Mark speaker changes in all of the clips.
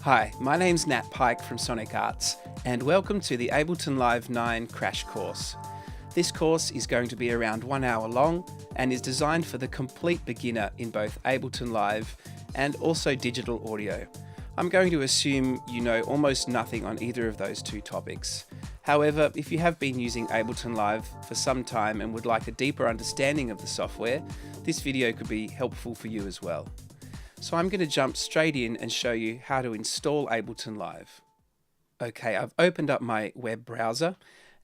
Speaker 1: Hi, my name's Nat Pike from Sonic Arts, and welcome to the Ableton Live 9 crash course. This course is going to be around 1 hour long and is designed for the complete beginner in both Ableton Live and also digital audio. I'm going to assume you know almost nothing on either of those two topics. However, if you have been using Ableton Live for some time and would like a deeper understanding of the software, this video could be helpful for you as well. So I'm going to jump straight in and show you how to install Ableton Live. Okay, I've opened up my web browser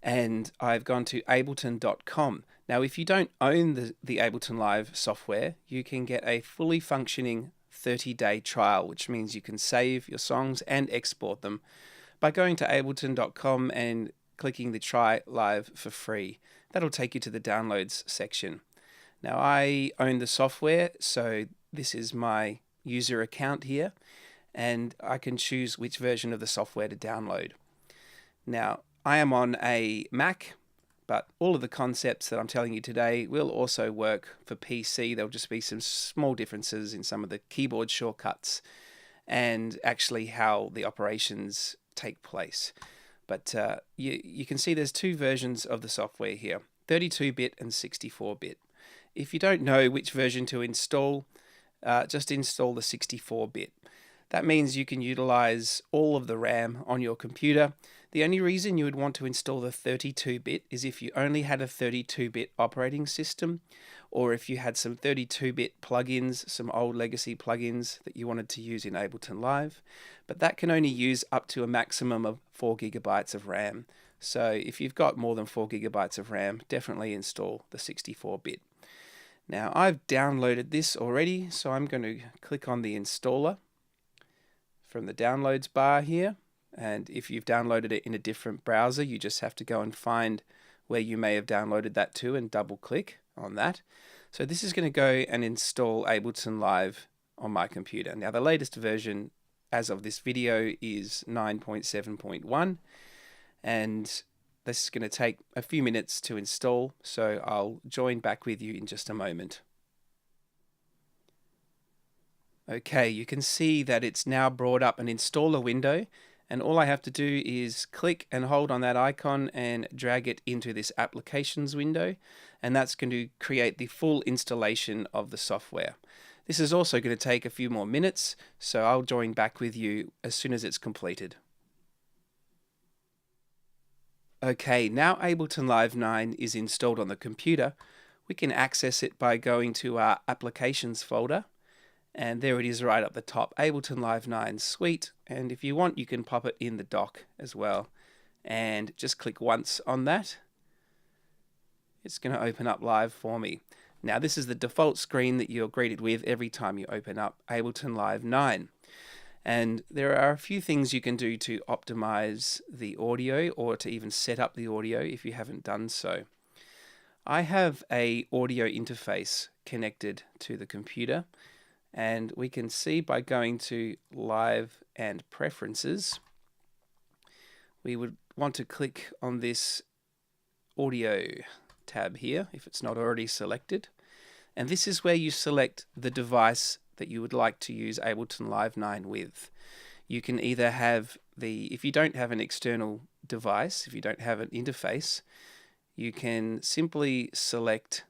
Speaker 1: and I've gone to ableton.com. Now, if you don't own the Ableton Live software, you can get a fully functioning 30-day trial, which means you can save your songs and export them by going to ableton.com and clicking the Try Live for free. That'll take you to the downloads section. Now, I own the software, so this is my user account here, and I can choose which version of the software to download. Now, I am on a Mac, but all of the concepts that I'm telling you today will also work for PC. There'll just be some small differences in some of the keyboard shortcuts and actually how the operations take place. But you can see there's two versions of the software here, 32-bit and 64-bit. If you don't know which version to install, just install the 64-bit. That means you can utilize all of the RAM on your computer. The only reason you would want to install the 32-bit is if you only had a 32-bit operating system, or if you had some 32-bit plugins, some old legacy plugins that you wanted to use in Ableton Live. But that can only use up to a maximum of 4 GB of RAM. So if you've got more than 4 GB of RAM, definitely install the 64-bit. Now, I've downloaded this already, so I'm going to click on the installer from the downloads bar here. And if you've downloaded it in a different browser, you just have to go and find where you may have downloaded that to and double click on that. So this is going to go and install Ableton Live on my computer. Now, the latest version as of this video is 9.7.1, and this is going to take a few minutes to install, so I'll join back with you in just a moment. Okay, you can see that it's now brought up an installer window, and all I have to do is click and hold on that icon and drag it into this applications window, and that's going to create the full installation of the software. This is also going to take a few more minutes, so I'll join back with you as soon as it's completed. Okay, now Ableton Live 9 is installed on the computer. We can access it by going to our Applications folder, and there it is right up the top, Ableton Live 9 Suite, and if you want you can pop it in the dock as well, and just click once on that. It's going to open up live for me. Now, this is the default screen that you're greeted with every time you open up Ableton Live 9. And there are a few things you can do to optimize the audio or to even set up the audio if you haven't done so. I have an audio interface connected to the computer, and we can see by going to Live and Preferences, we would want to click on this Audio tab here if it's not already selected. And this is where you select the device that you would like to use Ableton Live 9 with. You can either have if you don't have an external device, if you don't have an interface, you can simply select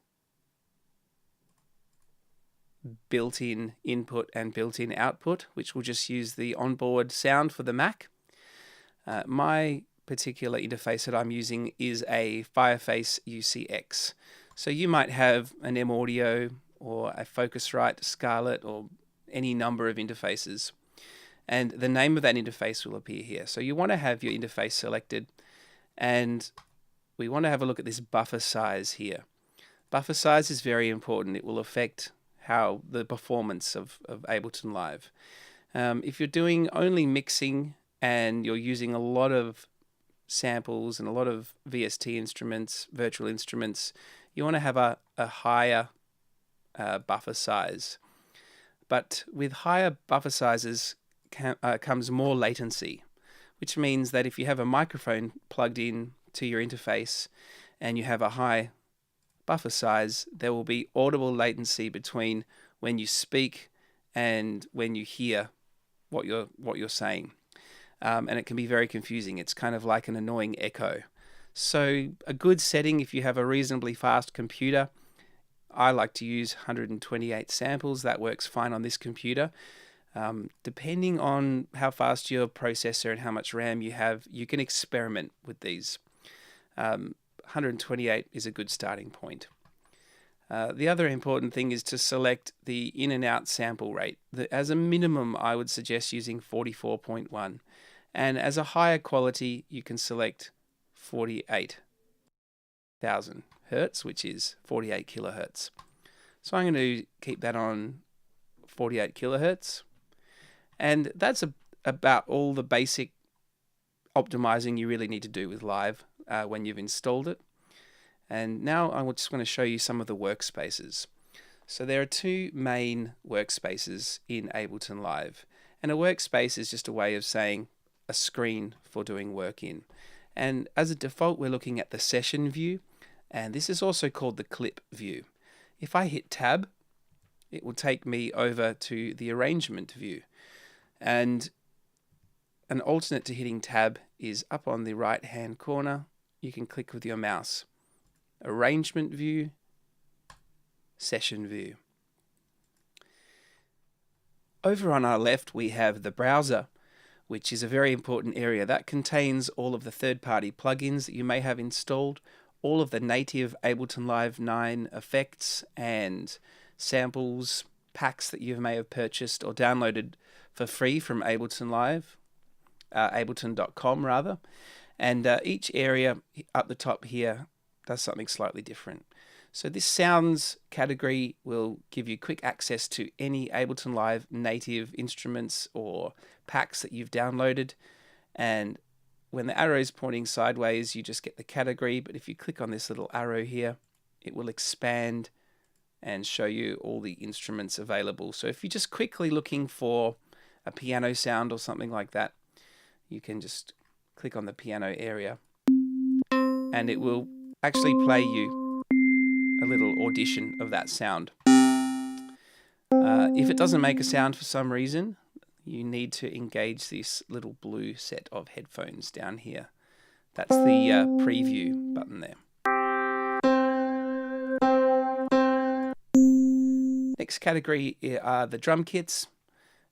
Speaker 1: built-in input and built-in output, which will just use the onboard sound for the Mac. My particular interface that I'm using is a Fireface UCX. So you might have an M Audio or a Focusrite, Scarlett, or any number of interfaces. And the name of that interface will appear here. So you want to have your interface selected, and we want to have a look at this buffer size here. Buffer size is very important. It will affect how the performance of Ableton Live. If you're doing only mixing and you're using a lot of samples and a lot of VST instruments, virtual instruments, you want to have a higher buffer size. But with higher buffer sizes comes more latency, which means that if you have a microphone plugged in to your interface and you have a high buffer size, there will be audible latency between when you speak and when you hear what you're saying, and it can be very confusing. It's kind of like an annoying echo. So a good setting, if you have a reasonably fast computer, I like to use 128 samples. That works fine on this computer. Depending on how fast your processor and how much RAM you have, you can experiment with these. 128 is a good starting point. The other important thing is to select the in and out sample rate. As a minimum, I would suggest using 44.1. And as a higher quality, you can select 48,000 Hertz, which is 48 kilohertz. So I'm going to keep that on 48 kilohertz. And that's about all the basic optimizing you really need to do with Live when you've installed it. And now I just want to show you some of the workspaces. So there are two main workspaces in Ableton Live. And a workspace is just a way of saying a screen for doing work in. And as a default, we're looking at the session view. And this is also called the clip view. If I hit tab, it will take me over to the arrangement view. And an alternate to hitting tab is up on the right hand corner. You can click with your mouse. Arrangement view, session view. Over on our left we have the browser, which is a very important area. That contains all of the third-party plugins that you may have installed, all of the native Ableton Live 9 effects and samples, packs that you may have purchased or downloaded for free from Ableton Live, ableton.com rather. And each area up the top here does something slightly different. So this sounds category will give you quick access to any Ableton Live native instruments or packs that you've downloaded. And when the arrow is pointing sideways, you just get the category. But if you click on this little arrow here, it will expand and show you all the instruments available. So if you're just quickly looking for a piano sound or something like that, you can just click on the piano area and it will actually play you a little audition of that sound. If it doesn't make a sound for some reason, you need to engage this little blue set of headphones down here. That's the preview button there. Next category are the drum kits,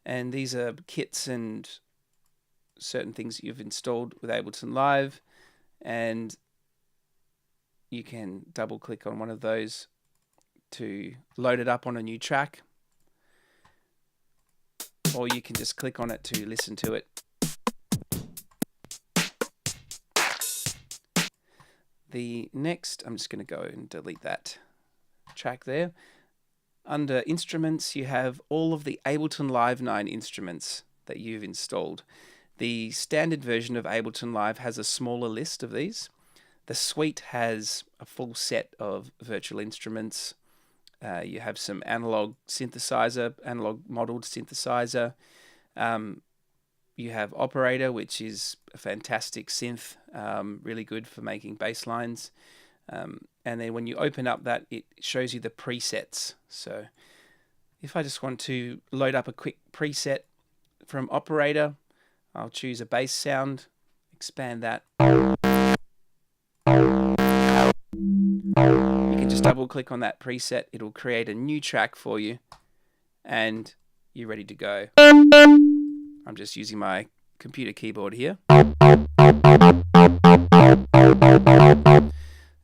Speaker 1: and these are kits and certain things that you've installed with Ableton Live, and you can double click on one of those to load it up on a new track, or you can just click on it to listen to it. The next, I'm just going to go and delete that track there. Under instruments, you have all of the Ableton Live 9 instruments that you've installed. The standard version of Ableton Live has a smaller list of these. The suite has a full set of virtual instruments. You have some analog synthesizer, analog modeled synthesizer. You have Operator, which is a fantastic synth, really good for making bass lines. And then when you open up that, it shows you the presets. So if I just want to load up a quick preset from Operator, I'll choose a bass sound, expand that. You can just double click on that preset. It'll create a new track for you and you're ready to go. I'm just using my computer keyboard here.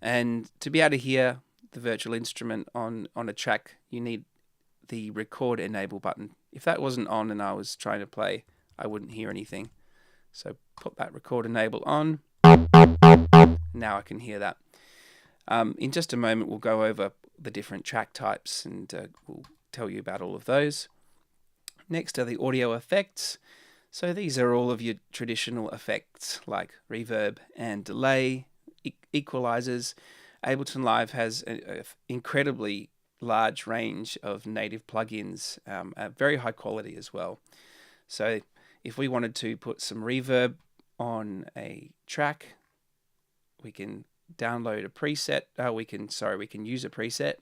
Speaker 1: And to be able to hear the virtual instrument on a track, you need the record enable button. If that wasn't on and I was trying to play, I wouldn't hear anything. So put that record enable on. Now I can hear that. In just a moment, we'll go over the different track types and we'll tell you about all of those. Next are the audio effects. So these are all of your traditional effects like reverb and delay, equalizers. Ableton Live has an incredibly large range of native plugins, very high quality as well. So if we wanted to put some reverb on a track, we can download a preset. We can use a preset,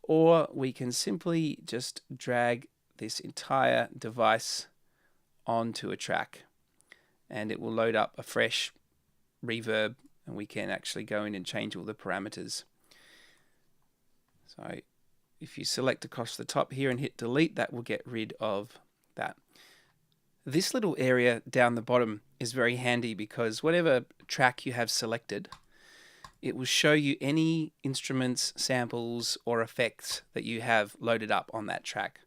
Speaker 1: or we can simply just drag this entire device onto a track, and it will load up a fresh reverb, and we can actually go in and change all the parameters. So if you select across the top here and hit delete, that will get rid of that. This little area down the bottom is very handy because whatever track you have selected, it will show you any instruments, samples, or effects that you have loaded up on that track.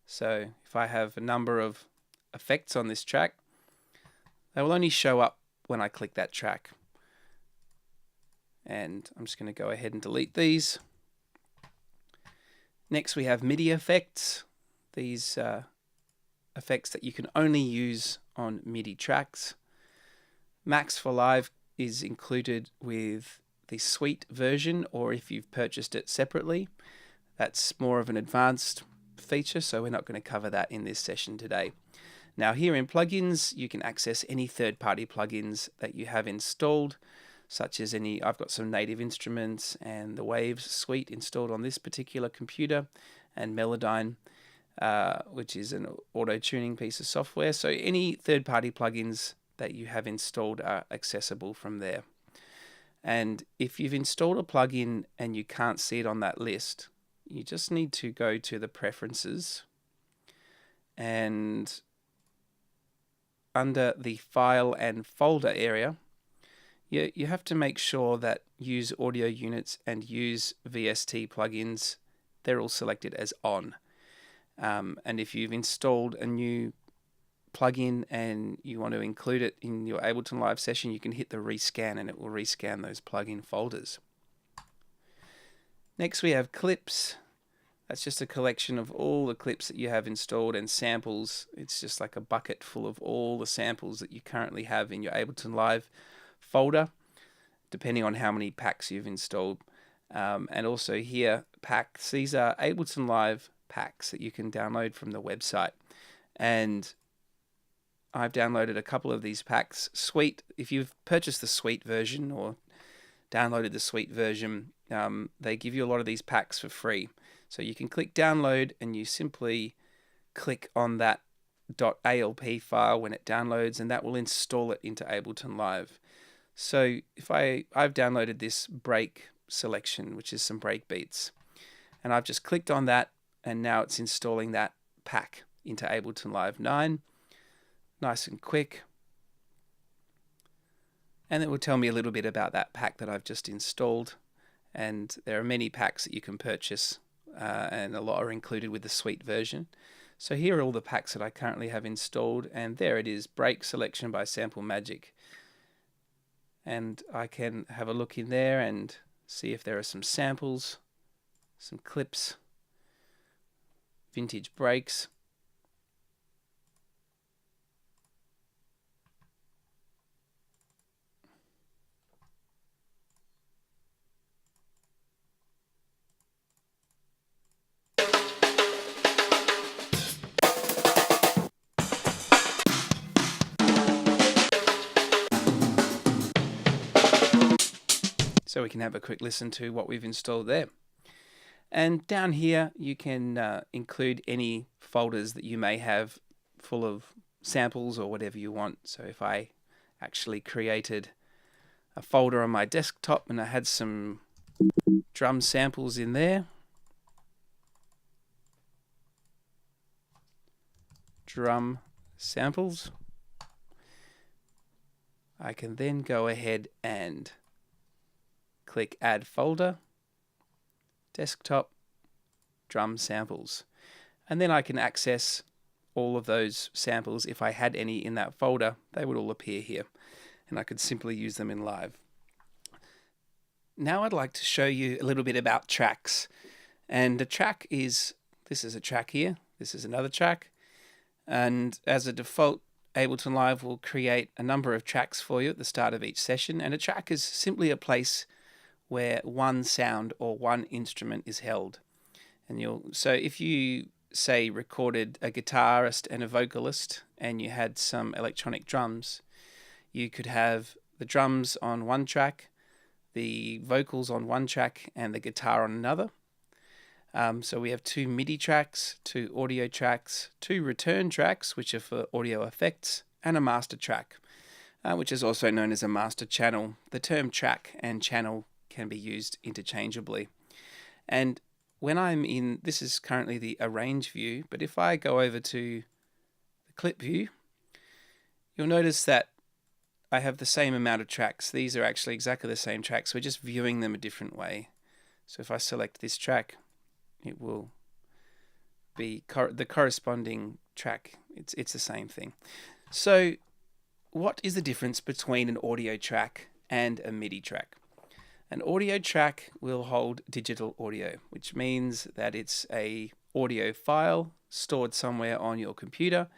Speaker 1: So if I have a number of effects on this track, they will only show up when I click that track. And I'm just going to go ahead and delete these. Next we have MIDI effects. These effects that you can only use on MIDI tracks. Max for Live is included with the Suite version, or if you've purchased it separately, that's more of an advanced feature, so we're not going to cover that in this session today. Now here in plugins, you can access any third-party plugins that you have installed, such as I've got some Native Instruments and the Waves suite installed on this particular computer, and Melodyne, which is an auto-tuning piece of software. So any third-party plugins that you have installed are accessible from there. And if you've installed a plugin and you can't see it on that list, you just need to go to the Preferences, and under the File and Folder area, you have to make sure that Use Audio Units and Use VST plugins, they're all selected as on. And if you've installed a new plugin and you want to include it in your Ableton Live session, you can hit the rescan and it will rescan those plugin folders. Next we have clips. That's just a collection of all the clips that you have installed, and samples. It's just like a bucket full of all the samples that you currently have in your Ableton Live folder, depending on how many packs you've installed. And also here, packs. These are Ableton Live packs that you can download from the website. And I've downloaded a couple of these packs. Suite, if you've purchased the Suite version or downloaded the Suite version, they give you a lot of these packs for free. So you can click download and you simply click on that .alp file when it downloads, and that will install it into Ableton Live. So if I've downloaded this break selection, which is some break beats, and I've just clicked on that, and now it's installing that pack into Ableton Live 9. Nice and quick. And it will tell me a little bit about that pack that I've just installed. And there are many packs that you can purchase, and a lot are included with the Suite version. So here are all the packs that I currently have installed, and there it is, Break Selection by Sample Magic. And I can have a look in there and see if there are some samples, some clips, vintage breaks. So we can have a quick listen to what we've installed there. And down here you can include any folders that you may have full of samples or whatever you want. So if I actually created a folder on my desktop and I had some drum samples in there, drum samples, I can then go ahead and click Add Folder, Desktop, Drum Samples. And then I can access all of those samples. If I had any in that folder, they would all appear here, and I could simply use them in Live. Now I'd like to show you a little bit about tracks. And a track is, this is a track here, this is another track. And as a default, Ableton Live will create a number of tracks for you at the start of each session. And a track is simply a place where one sound or one instrument is held. And so if you say recorded a guitarist and a vocalist and you had some electronic drums, you could have the drums on one track, the vocals on one track, and the guitar on another. So we have 2 MIDI tracks, 2 audio tracks, 2 return tracks, which are for audio effects, and a master track, which is also known as a master channel. The term track and channel can be used interchangeably. And when I'm in, this is currently the arrange view, but if I go over to the clip view, you'll notice that I have the same amount of tracks. These are actually exactly the same tracks. We're just viewing them a different way. So if I select this track, it will be the corresponding track. It's the same thing. So what is the difference between an audio track and a MIDI track? An audio track will hold digital audio, which means that it's a audio file stored somewhere on your computer,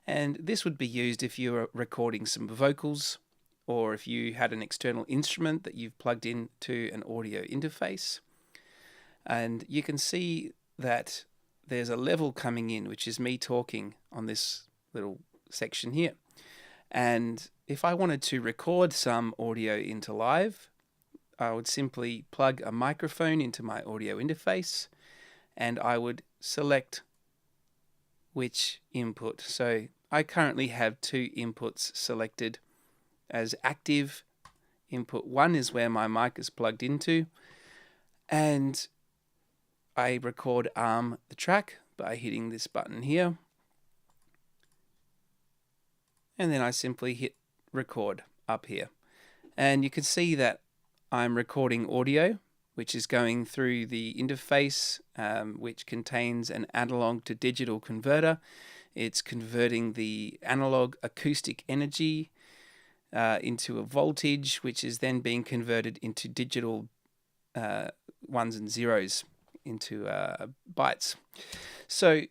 Speaker 1: and this would be used if you were recording some vocals, or if you had an external instrument that you've plugged into an audio interface. And you can see that there's a level coming in, which is me talking on this little section here. And if I wanted to record some audio into live, I would simply plug a microphone into my audio interface, and I would select which input. So I currently have 2 inputs selected as active. Input 1 is where my mic is plugged into, and I record arm the track by hitting this button here, and then I simply hit record up here. And you can see that I'm recording audio, which is going through the interface, which contains an analog to digital converter. It's converting the analog acoustic energy into a voltage, which is then being converted into digital ones and zeros, into bytes. So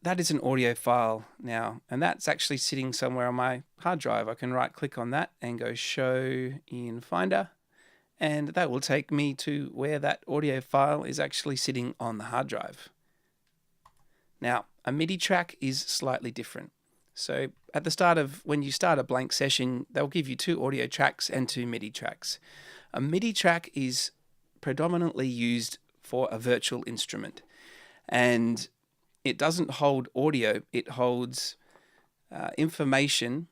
Speaker 1: that is an audio file now, and that's actually sitting somewhere on my hard drive. I can right click on that and go show in Finder, and that will take me to where that audio file is actually sitting on the hard drive. Now, a MIDI track is slightly different. So at the start of, when you start a blank session, they'll give you 2 audio tracks and 2 MIDI tracks. A MIDI track is predominantly used for a virtual instrument, and it doesn't hold audio, it holds information,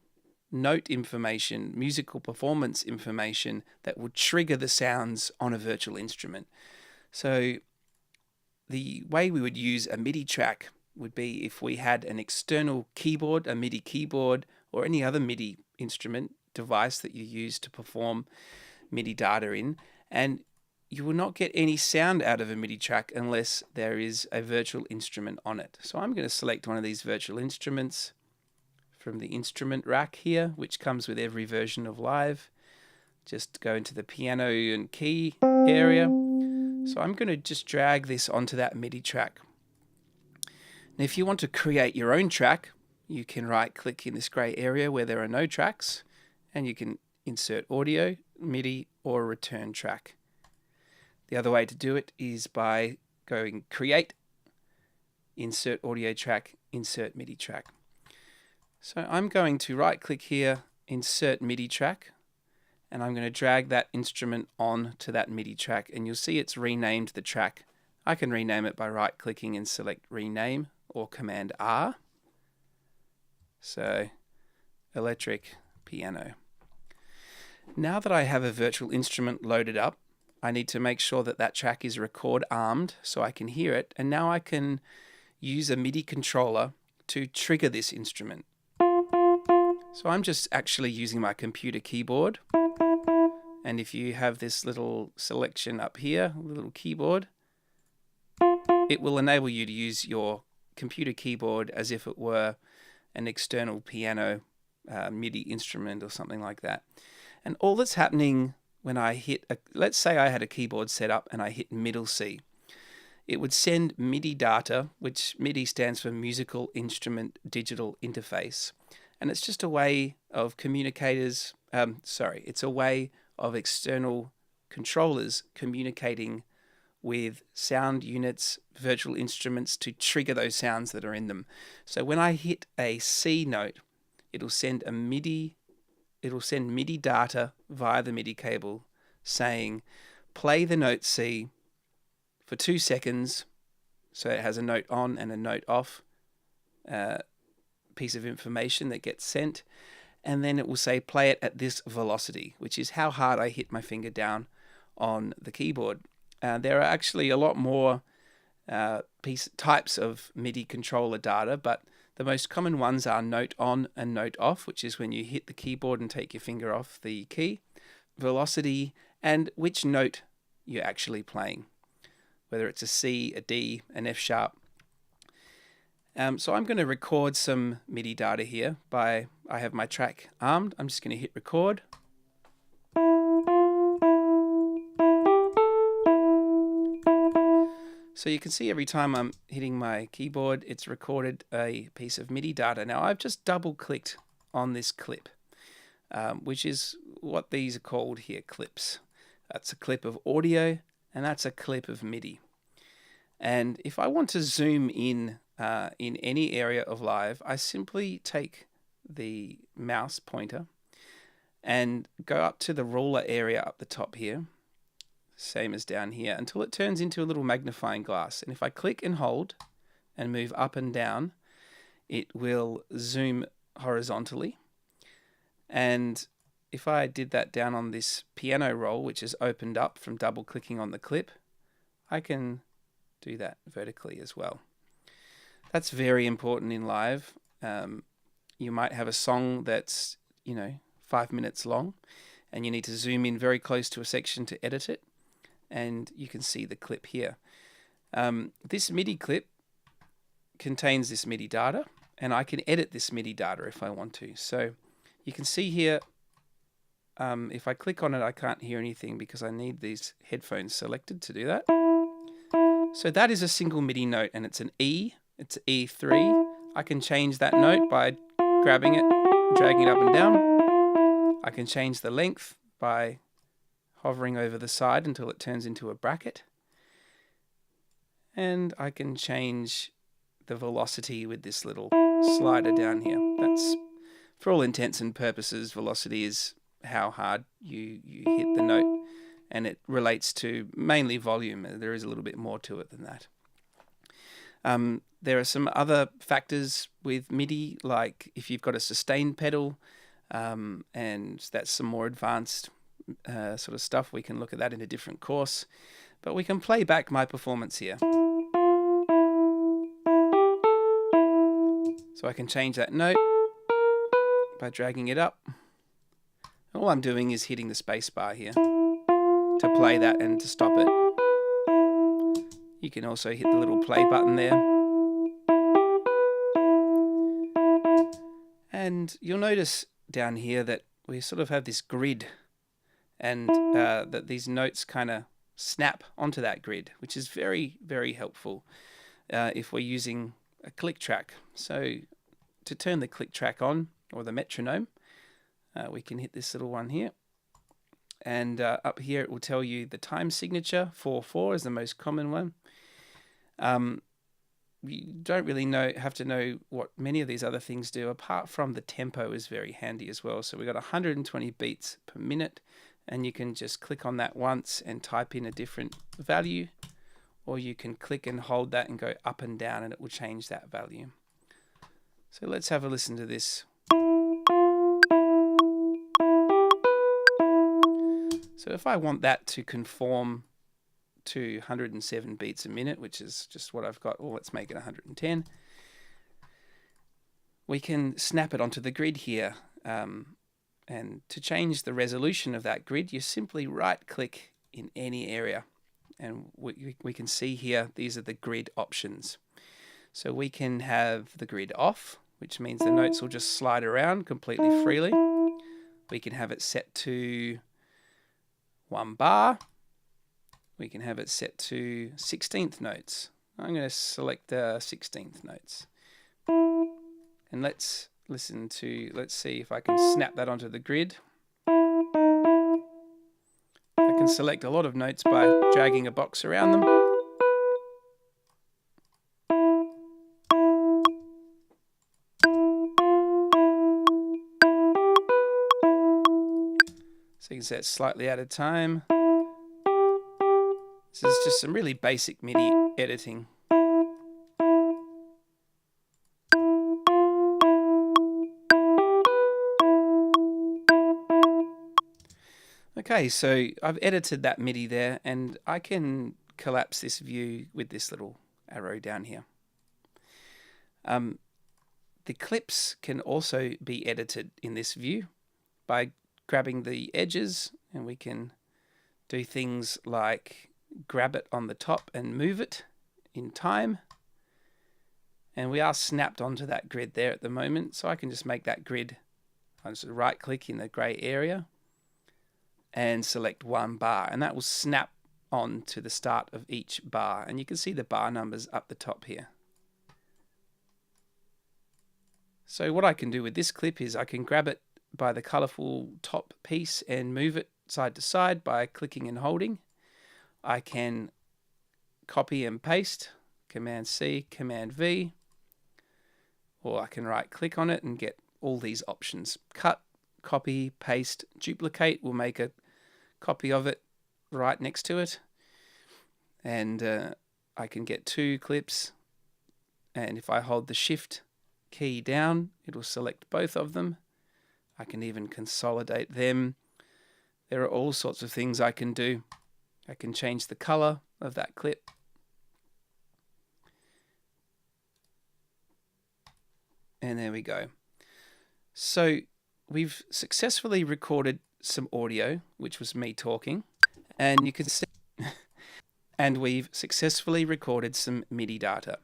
Speaker 1: note information, musical performance information that will trigger the sounds on a virtual instrument. So the way we would use a MIDI track would be if we had an external keyboard, a MIDI keyboard, or any other MIDI instrument device that you use to perform MIDI data in, and you will not get any sound out of a MIDI track unless there is a virtual instrument on it. So I'm going to select one of these virtual instruments from the instrument rack here, which comes with every version of Live. Just go into the piano and key area. So I'm going to just drag this onto that MIDI track. Now, if you want to create your own track, you can right click in this gray area where there are no tracks, and you can insert audio, MIDI, or return track. The other way to do it is by going create, insert audio track, insert MIDI track. So I'm going to right click here, insert MIDI track, and I'm going to drag that instrument on to that MIDI track, and you'll see it's renamed the track. I can rename it by right clicking and select rename or Command R. So electric piano. Now that I have a virtual instrument loaded up, I need to make sure that that track is record armed so I can hear it, and now I can use a MIDI controller to trigger this instrument. So I'm just actually using my computer keyboard, and if you have this little selection up here, a little keyboard, it will enable you to use your computer keyboard as if it were an external piano MIDI instrument or something like that. And all that's happening when I hit, let's say I had a keyboard set up and I hit middle C, it would send MIDI data, which MIDI stands for Musical Instrument Digital Interface. And it's just a way of it's a way of external controllers communicating with sound units, virtual instruments, to trigger those sounds that are in them. So when I hit a C note, it'll send MIDI data via the MIDI cable saying, play the note C for 2 seconds. So it has a note on and a note off piece of information that gets sent. And then it will say play it at this velocity, which is how hard I hit my finger down on the keyboard. There are actually a lot more types of MIDI controller data, but the most common ones are note on and note off, which is when you hit the keyboard and take your finger off the key, velocity, and which note you're actually playing, whether it's a C, a D, an F sharp. So I'm going to record some MIDI data here I have my track armed. I'm just going to hit record. So you can see every time I'm hitting my keyboard, it's recorded a piece of MIDI data. Now I've just double clicked on this clip, which is what these are called here, clips. That's a clip of audio and that's a clip of MIDI. And if I want to zoom in any area of live, I simply take the mouse pointer and go up to the ruler area up the top here, same as down here, until it turns into a little magnifying glass. And if I click and hold and move up and down, it will zoom horizontally. And if I did that down on this piano roll, which is opened up from double clicking on the clip, I can do that vertically as well. That's very important in live. You might have a song that's 5 minutes long and you need to zoom in very close to a section to edit it, and you can see the clip here. This MIDI clip contains this MIDI data, and I can edit this MIDI data if I want to. So you can see here, if I click on it, I can't hear anything because I need these headphones selected to do that. So that is a single MIDI note, and it's an E. It's E3. I can change that note by grabbing it, dragging it up and down. I can change the length by hovering over the side until it turns into a bracket. And I can change the velocity with this little slider down here. That's, for all intents and purposes, velocity is how hard you hit the note, and it relates to mainly volume. There is a little bit more to it than that. There are some other factors with MIDI, like if you've got a sustain pedal, and that's some more advanced sort of stuff. We can look at that in a different course, but we can play back my performance here. So I can change that note by dragging it up. All I'm doing is hitting the space bar here to play that and to stop it. You can also hit the little play button there. And you'll notice down here that we sort of have this grid, and that these notes kind of snap onto that grid, which is very, very helpful if we're using a click track. So to turn the click track on, or the metronome, we can hit this little one here. And up here it will tell you the time signature. 4/4 is the most common one. You don't really have to know what many of these other things do, apart from the tempo is very handy as well. So we've got 120 beats per minute, and you can just click on that once and type in a different value, or you can click and hold that and go up and down and it will change that value. So let's have a listen to this. So if I want that to conform to 107 beats a minute, which is just what I've got, well, let's make it 110. We can snap it onto the grid here. And to change the resolution of that grid, you simply right-click in any area. And we can see here, these are the grid options. So we can have the grid off, which means the notes will just slide around completely freely. We can have it set to 1 bar. We can have it set to 16th notes. I'm going to select 16th notes. And let's see if I can snap that onto the grid. I can select a lot of notes by dragging a box around them. So you can set slightly out of time. This is just some really basic MIDI editing. Okay, so I've edited that MIDI there, and I can collapse this view with this little arrow down here. The clips can also be edited in this view by grabbing the edges, and we can do things like grab it on the top and move it in time. And we are snapped onto that grid there at the moment, so I can just make that grid. I just right click in the grey area and select one bar, and that will snap on to the start of each bar, and you can see the bar numbers up the top here. So what I can do with this clip is I can grab it by the colourful top piece and move it side to side by clicking and holding. I can copy and paste, Command C, Command V, or I can right click on it and get all these options. Cut, copy, paste, duplicate will make a copy of it right next to it, and I can get two clips, and if I hold the shift key down it will select both of them. I can even consolidate them. There are all sorts of things I can do. I can change the color of that clip. And there we go. So we've successfully recorded some audio, which was me talking, and you can see, and we've successfully recorded some MIDI data.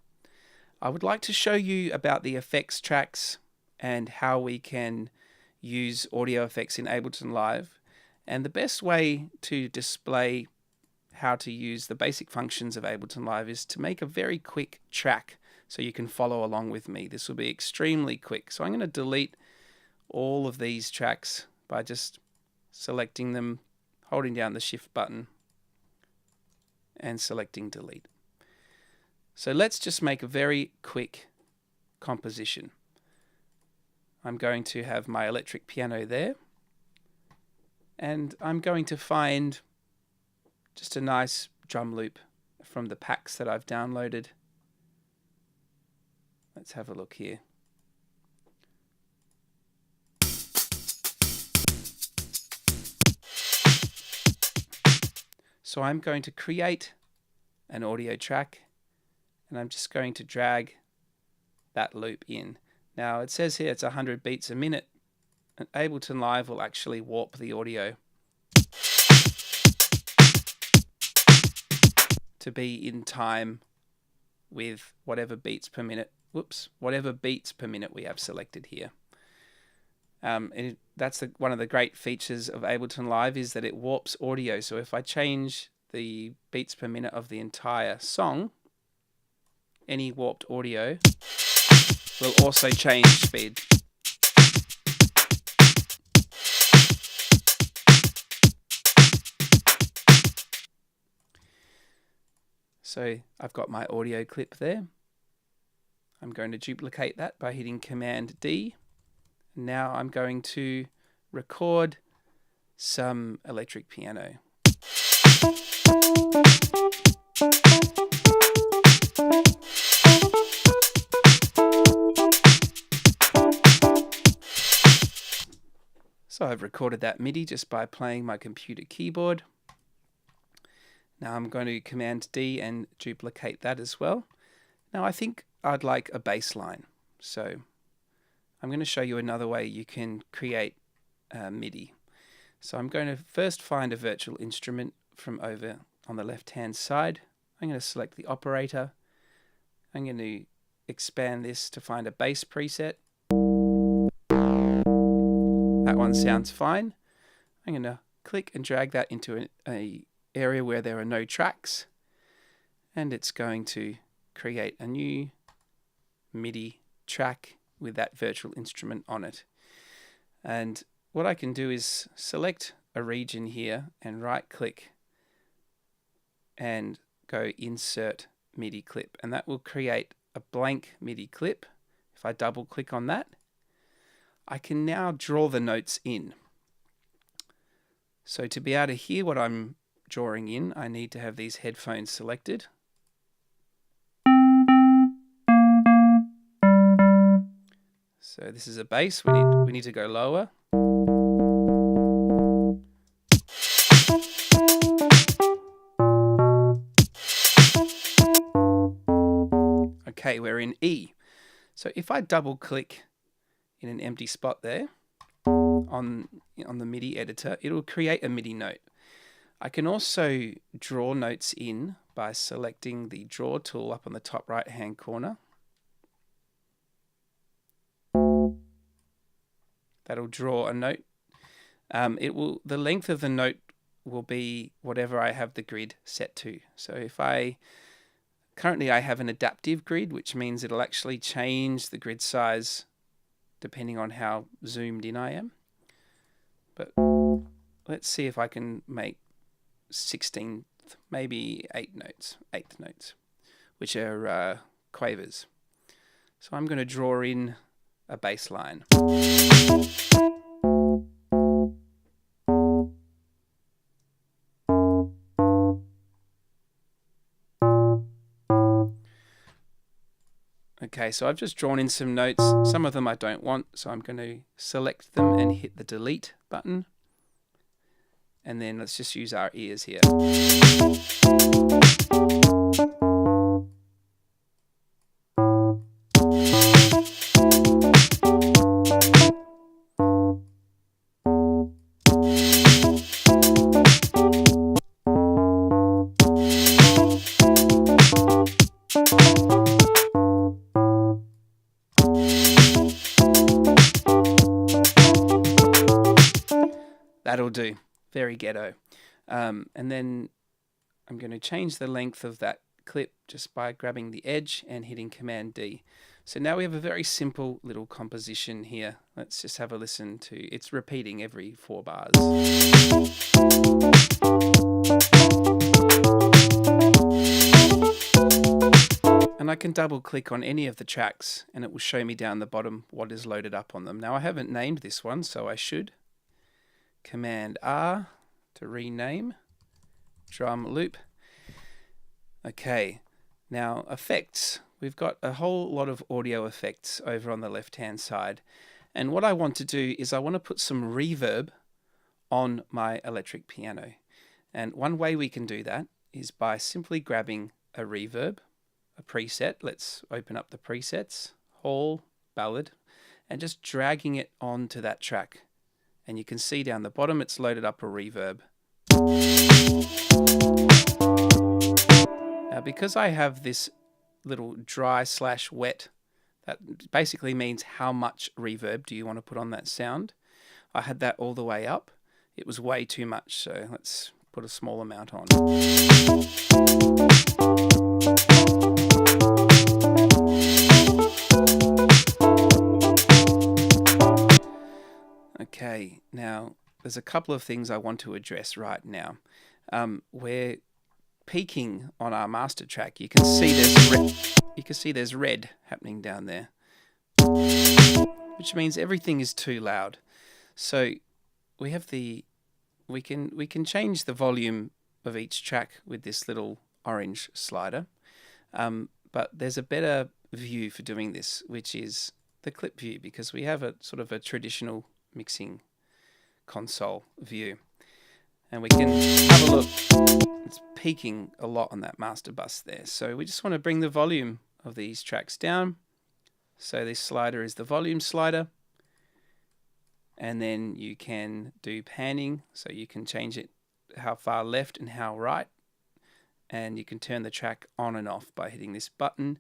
Speaker 1: I would like to show you about the effects tracks and how we can use audio effects in Ableton Live, and the best way to display how to use the basic functions of Ableton Live is to make a very quick track so you can follow along with me. This will be extremely quick. So I'm going to delete all of these tracks by just selecting them, holding down the shift button and selecting delete. So let's just make a very quick composition. I'm going to have my electric piano there, and I'm going to find just a nice drum loop from the packs that I've downloaded. Let's have a look here. So I'm going to create an audio track, and I'm just going to drag that loop in. Now it says here it's 100 beats a minute, and Ableton Live will actually warp the audio to be in time with whatever beats per minute. Whatever beats per minute we have selected here. That's one of the great features of Ableton Live, is that it warps audio. So if I change the beats per minute of the entire song, any warped audio will also change speed. So I've got my audio clip there. I'm going to duplicate that by hitting Command D. Now I'm going to record some electric piano. So I've recorded that MIDI just by playing my computer keyboard. Now I'm going to Command D and duplicate that as well. Now I think I'd like a bass line, so I'm going to show you another way you can create MIDI. So I'm going to first find a virtual instrument from over on the left hand side. I'm going to select the operator. I'm going to expand this to find a bass preset. That one sounds fine. I'm going to click and drag that into an area where there are no tracks, and it's going to create a new MIDI track with that virtual instrument on it. And what I can do is select a region here and right click and go insert MIDI clip, and that will create a blank MIDI clip. If I double click on that, I can now draw the notes in. So to be able to hear what I'm drawing in, I need to have these headphones selected. So this is a bass, we need to go lower. Okay, we're in E. So if I double click in an empty spot there on the MIDI editor, it'll create a MIDI note. I can also draw notes in by selecting the draw tool up on the top right hand corner. That'll draw a note. The length of the note will be whatever I have the grid set to. So if currently I have an adaptive grid, which means it'll actually change the grid size depending on how zoomed in I am. But let's see if I can make 16th, maybe eighth notes, which are quavers. So I'm going to draw in a bass line. Okay, so I've just drawn in some notes. Some of them I don't want, so I'm going to select them and hit the delete button. And then let's just use our ears here. That'll do. Very ghetto. And then I'm going to change the length of that clip just by grabbing the edge and hitting Command D. So now we have a very simple little composition here. Let's just have a listen to it's repeating every 4 bars. And I can double click on any of the tracks and it will show me down the bottom what is loaded up on them. Now I haven't named this one, so I should. Command R to rename, drum loop. Okay, now effects. We've got a whole lot of audio effects over on the left hand side. And what I want to do is I want to put some reverb on my electric piano. And one way we can do that is by simply grabbing a reverb, a preset. Let's open up the presets, Hall, Ballad, and just dragging it onto that track. And you can see down the bottom it's loaded up a reverb. Now because I have this little dry/wet, that basically means how much reverb do you want to put on that sound. I had that all the way up. It was way too much, so let's put a small amount on. Okay, now there's a couple of things I want to address right now. We're peaking on our master track. You can see there's red happening down there, which means everything is too loud. So we can change the volume of each track with this little orange slider. But there's a better view for doing this, which is the clip view, because we have a sort of a traditional mixing console view, and we can have a look. It's peaking a lot on that master bus there, so we just want to bring the volume of these tracks down. So this slider is the volume slider, and then you can do panning, so you can change it how far left and how right, and you can turn the track on and off by hitting this button,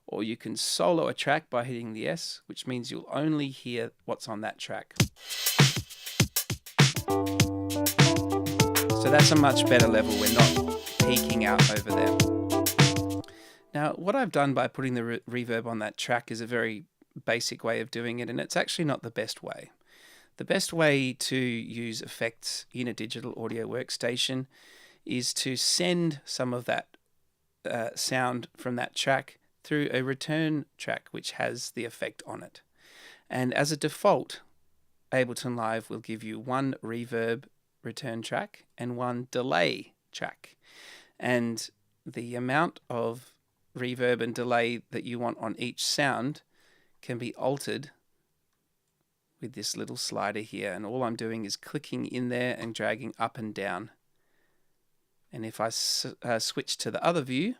Speaker 1: or you can solo a track by hitting the S, which means you'll only hear what's on that track. So that's a much better level. We're not peaking out over there. Now, what I've done by putting the reverb on that track is a very basic way of doing it, and it's actually not the best way. The best way to use effects in a digital audio workstation is to send some of that sound from that track through a return track which has the effect on it. And as a default, Ableton Live will give you one reverb return track and one delay track. And the amount of reverb and delay that you want on each sound can be altered with this little slider here. And all I'm doing is clicking in there and dragging up and down. And if I switch to the other view,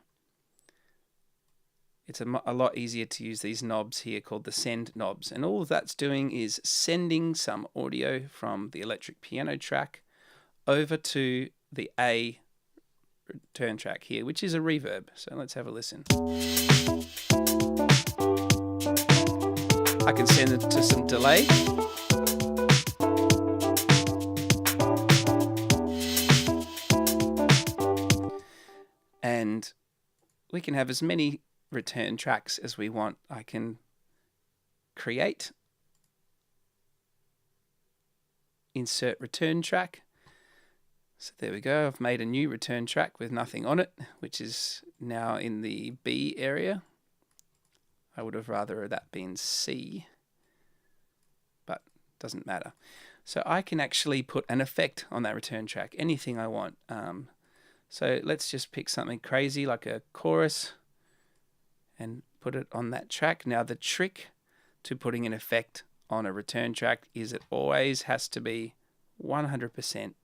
Speaker 1: it's a lot easier to use these knobs here called the send knobs. And all that's doing is sending some audio from the electric piano track over to the A return track here, which is a reverb. So let's have a listen. I can send it to some delay. And we can have as many return tracks as we want. I can create, insert return track. So there we go. I've made a new return track with nothing on it, which is now in the B area. I would have rather that been C, but doesn't matter. So I can actually put an effect on that return track, anything I want. So let's just pick something crazy like a chorus and put it on that track. Now the trick to putting an effect on a return track is it always has to be 100%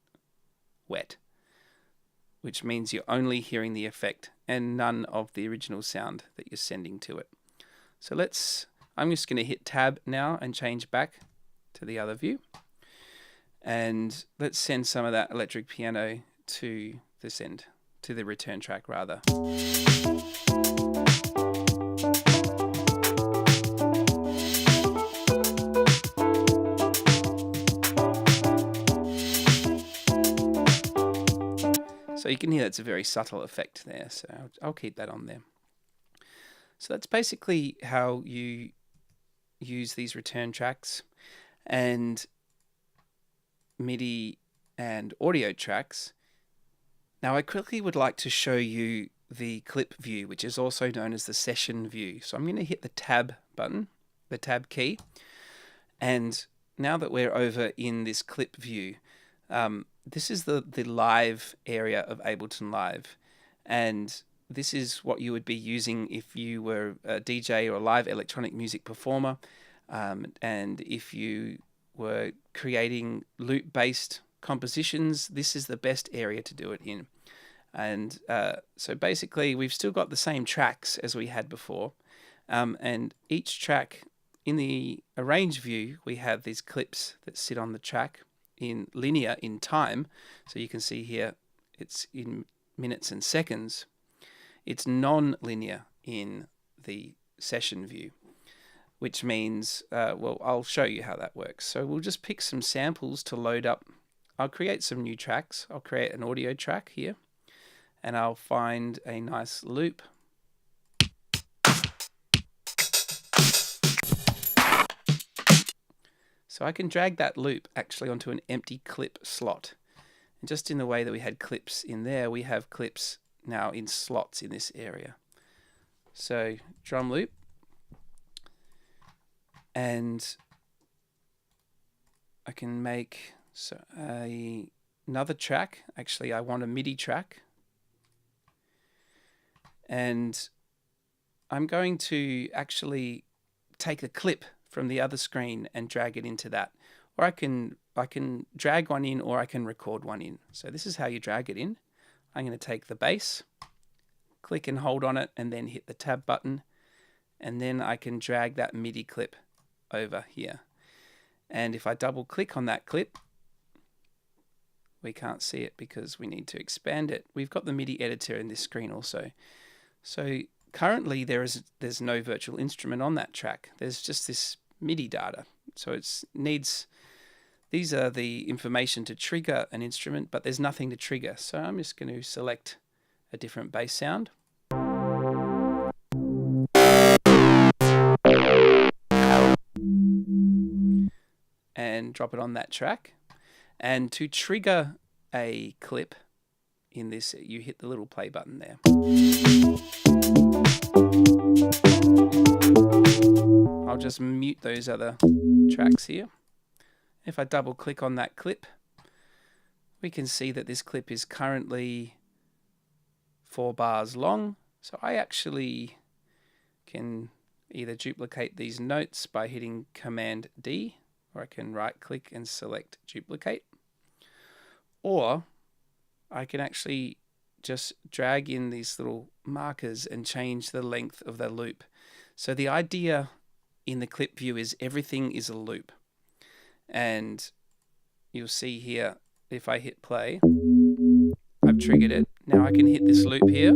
Speaker 1: wet, which means you're only hearing the effect and none of the original sound that you're sending to it. So I'm just going to hit tab now and change back to the other view. And let's send some of that electric piano to this end, to the return track rather. So you can hear that's a very subtle effect there, so I'll keep that on there. So that's basically how you use these return tracks and MIDI and audio tracks. Now I quickly would like to show you the clip view, which is also known as the session view. So I'm going to hit the tab button, the tab key, and now that we're over in this clip view, this is the live area of Ableton Live, and this is what you would be using if you were a DJ or a live electronic music performer, and if you were creating loop-based compositions, this is the best area to do it in. And so basically we've still got the same tracks as we had before, and each track in the arrange view we have these clips that sit on the track in linear in time. So you can see here it's in minutes and seconds. It's non-linear in the session view, which means, well, I'll show you how that works. So we'll just pick some samples to load up. I'll create some new tracks. I'll create an audio track here, and I'll find a nice loop. So I can drag that loop actually onto an empty clip slot. And just in the way that we had clips in there, we have clips now in slots in this area. So drum loop, and I can make another track. Actually, I want a MIDI track, and I'm going to actually take the clip from the other screen and drag it into that, or I can drag one in, or I can record one in. So this is how you drag it in. I'm going to take the bass, click and hold on it, and then hit the tab button, and then I can drag that MIDI clip over here. And if I double click on that clip, we can't see it because we need to expand it. We've got the MIDI editor in this screen also. So currently there's no virtual instrument on that track. There's just this MIDI data. So these are the information to trigger an instrument, but there's nothing to trigger. So I'm just going to select a different bass sound. And drop it on that track. And to trigger a clip in this, you hit the little play button there. I'll just mute those other tracks here. If I double click on that clip, we can see that this clip is currently 4 bars long. So I actually can either duplicate these notes by hitting Command D, or I can right click and select duplicate, or I can actually just drag in these little markers and change the length of the loop. So the idea in the clip view is everything is a loop, and you'll see here if I hit play, I've triggered it. Now I can hit this loop here.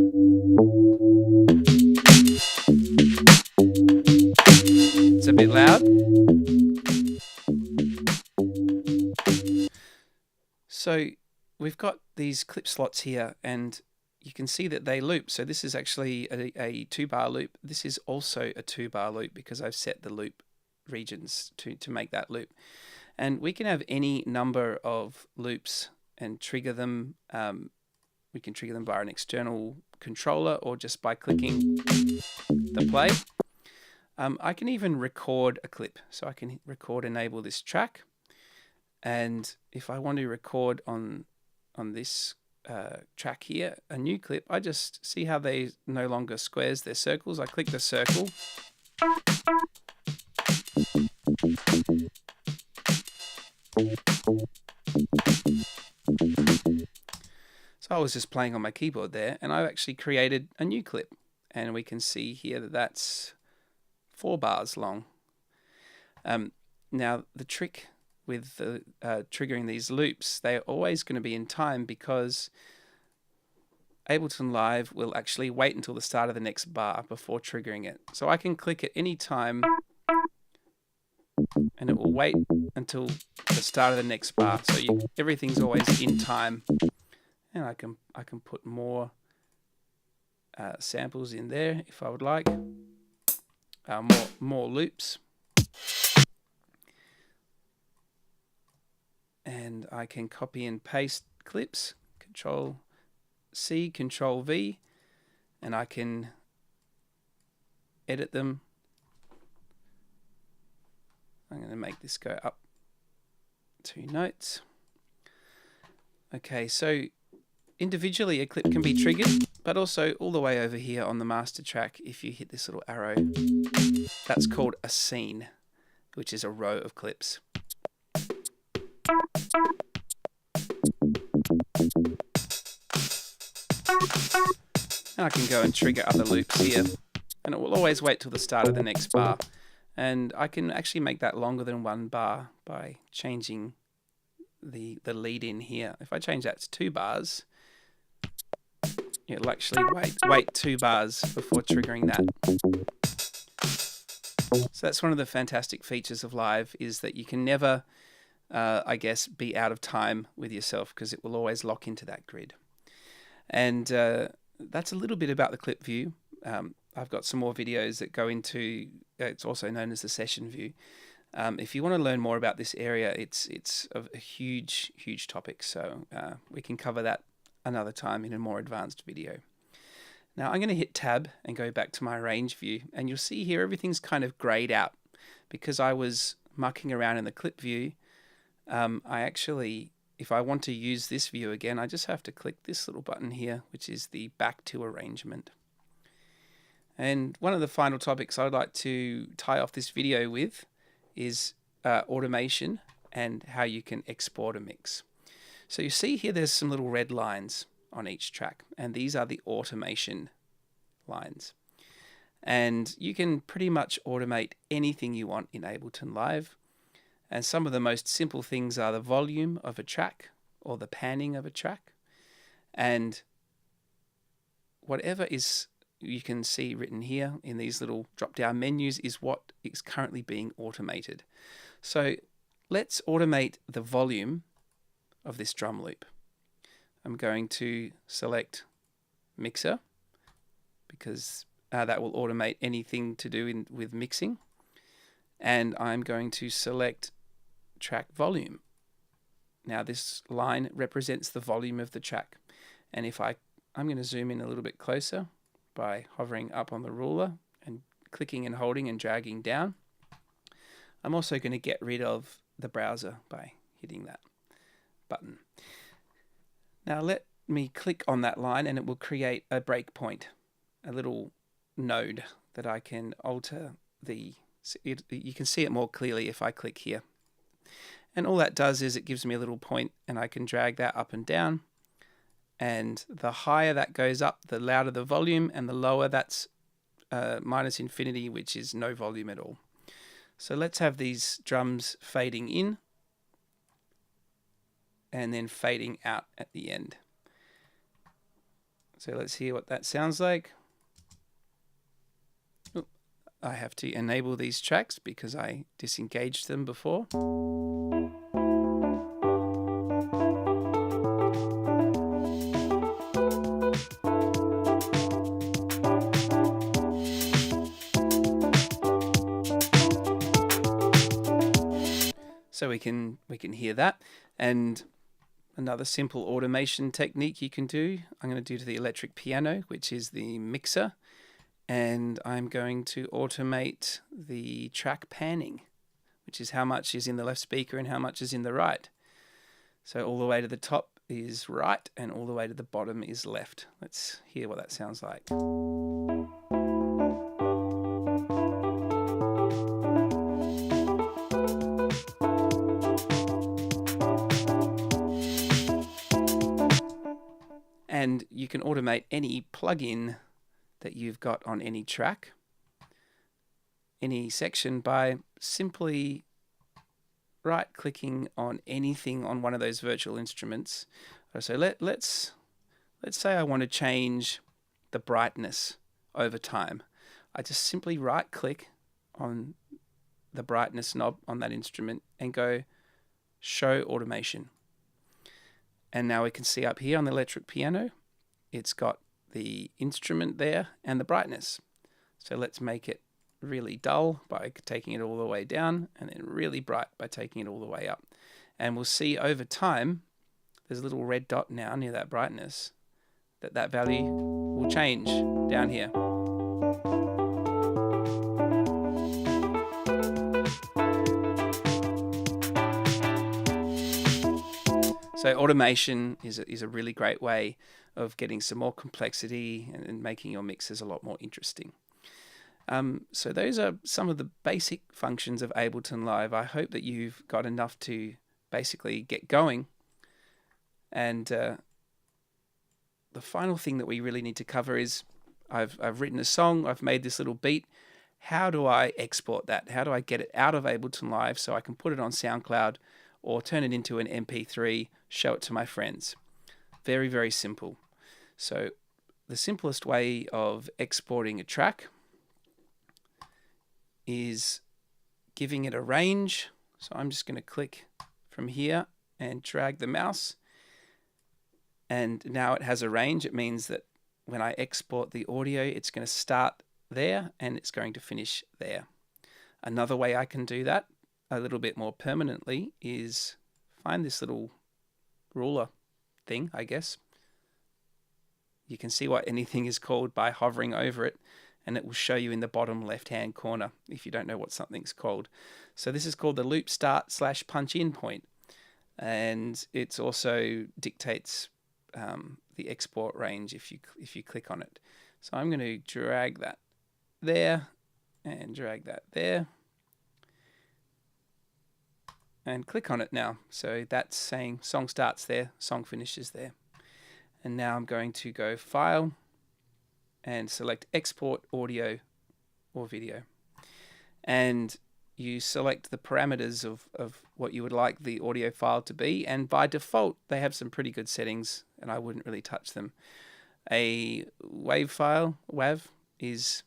Speaker 1: It's a bit loud. So we've got these clip slots here, and you can see that they loop. So this is actually a 2-bar loop. This is also a 2-bar loop because I've set the loop regions to make that loop. And we can have any number of loops and trigger them. We can trigger them by an external controller or just by clicking the play. I can even record a clip. So I can record enable this track. And if I want to record on this track here, a new clip, I just see how they no longer squares, they're circles. I click the circle. So I was just playing on my keyboard there, and I've actually created a new clip, and we can see here that that's 4 bars long. Now the trick with triggering these loops, they're always going to be in time, because Ableton Live will actually wait until the start of the next bar before triggering it. So I can click at any time and it will wait until the start of the next bar. So everything's always in time. And I can put more samples in there if I would like. More loops. And I can copy and paste clips, Control C, Control V, and I can edit them. I'm going to make this go up 2 notes. Okay, so individually a clip can be triggered, but also all the way over here on the master track, if you hit this little arrow, that's called a scene, which is a row of clips. And I can go and trigger other loops here, and it will always wait till the start of the next bar. And I can actually make that longer than 1 bar by changing the lead in here. If I change that to 2 bars, it'll actually wait 2 bars before triggering that. So that's one of the fantastic features of Live, is that you can never, I guess, be out of time with yourself, because it will always lock into that grid. And that's a little bit about the clip view. I've got some more videos that go into, it's also known as the session view. If you want to learn more about this area, it's a huge topic, so we can cover that another time in a more advanced video. Now I'm going to hit Tab and go back to my range view, and you'll see here everything's kind of grayed out because I was mucking around in the clip view. I actually, if I want to use this view again, I just have to click this little button here, which is the back to arrangement. And one of the final topics I'd like to tie off this video with is automation and how you can export a mix. So you see here there's some little red lines on each track, and these are the automation lines. And you can pretty much automate anything you want in Ableton Live. And some of the most simple things are the volume of a track or the panning of a track. And whatever is you can see written here in these little drop-down menus is what is currently being automated. So let's automate the volume of this drum loop. I'm going to select Mixer, because that will automate anything to do with mixing. And I'm going to select Track Volume. Now this line represents the volume of the track. And if I'm going to zoom in a little bit closer by hovering up on the ruler and clicking and holding and dragging down. I'm also going to get rid of the browser by hitting that button. Now me click on that line and it will create a breakpoint, a little node that I can alter you can see it more clearly if I click here. And all that does is it gives me a little point, and I can drag that up and down. And the higher that goes up, the louder the volume, and the lower that's minus infinity, which is no volume at all. So let's have these drums fading in and then fading out at the end. So let's hear what that sounds like. I have to enable these tracks because I disengaged them before. So we can hear that. And another simple automation technique you can do, I'm going to do to the electric piano, which is the mixer. And I'm going to automate the track panning, which is how much is in the left speaker and how much is in the right. So all the way to the top is right and all the way to the bottom is left. Let's hear what that sounds like. And you can automate any plugin that you've got on any track, any section, by simply right-clicking on anything on one of those virtual instruments. So let's say I want to change the brightness over time. I just simply right-click on the brightness knob on that instrument and go Show Automation. And now we can see up here on the electric piano, it's got the instrument there and the brightness. So let's make it really dull by taking it all the way down, and then really bright by taking it all the way up. And we'll see over time, there's a little red dot now near that brightness, that value will change down here. So automation is a really great way of getting some more complexity and making your mixes a lot more interesting. So those are some of the basic functions of Ableton Live. I hope that you've got enough to basically get going. And the final thing that we really need to cover is I've written a song, I've made this little beat. How do I export that? How do I get it out of Ableton Live so I can put it on SoundCloud or turn it into an MP3, show it to my friends? Very, very simple. So the simplest way of exporting a track is giving it a range. So I'm just going to click from here and drag the mouse. And now it has a range. It means that when I export the audio, it's going to start there and it's going to finish there. Another way I can do that a little bit more permanently is find this little ruler thing, I guess. You can see what anything is called by hovering over it, and it will show you in the bottom left-hand corner if you don't know what something's called. So this is called the loop start / punch in point, and it also dictates the export range if you click on it. So I'm going to drag that there and drag that there and click on it now. So that's saying song starts there, song finishes there. And now I'm going to go File and select Export Audio or Video. And you select the parameters of what you would like the audio file to be. And by default, they have some pretty good settings, and I wouldn't really touch them. A WAV file, WAV, is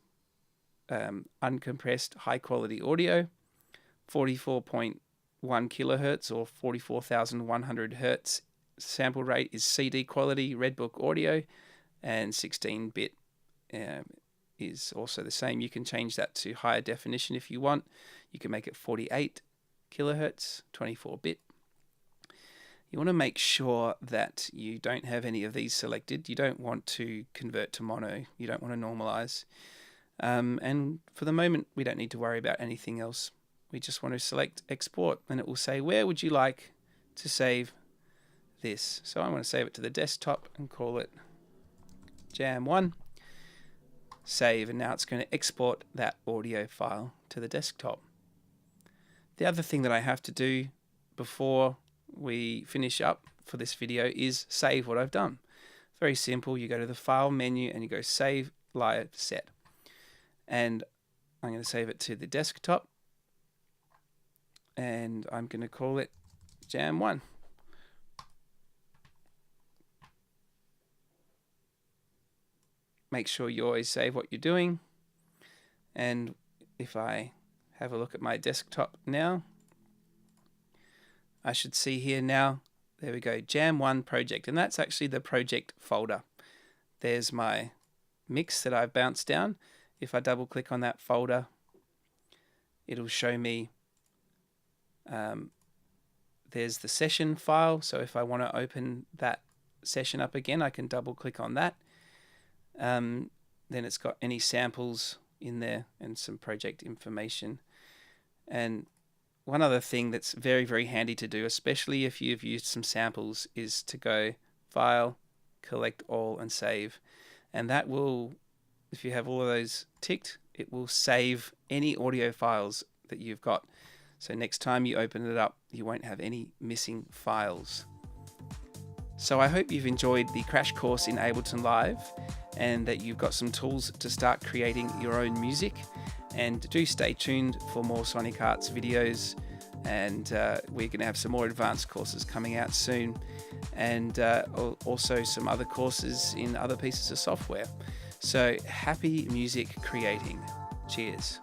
Speaker 1: uncompressed high-quality audio, 44.1 kilohertz or 44,100 hertz. Sample rate is CD quality, Redbook audio, and 16-bit is also the same. You can change that to higher definition if you want. You can make it 48 kilohertz, 24-bit. You want to make sure that you don't have any of these selected. You don't want to convert to mono. You don't want to normalize. And for the moment, we don't need to worry about anything else. We just want to select export, and it will say, where would you like to save this. So I'm going to save it to the desktop and call it Jam 1. Save, and now it's going to export that audio file to the desktop. The other thing that I have to do before we finish up for this video is save what I've done. Very simple. You go to the File menu and you go Save Live Set. And I'm going to save it to the desktop. And I'm going to call it Jam 1. Make sure you always save what you're doing. And if I have a look at my desktop now, I should see here now, there we go, Jam 1 project. And that's actually the project folder. There's my mix that I've bounced down. If I double click on that folder, it'll show me there's the session file. So if I want to open that session up again, I can double click on that. Then it's got any samples in there and some project information. And one other thing that's very, very handy to do, especially if you've used some samples, is to go File, Collect All, and Save. And that will, if you have all of those ticked, it will save any audio files that you've got. So next time you open it up, you won't have any missing files. So I hope you've enjoyed the crash course in Ableton Live and that you've got some tools to start creating your own music. And do stay tuned for more Sonic Arts videos, and we're going to have some more advanced courses coming out soon, and also some other courses in other pieces of software. So happy music creating. Cheers.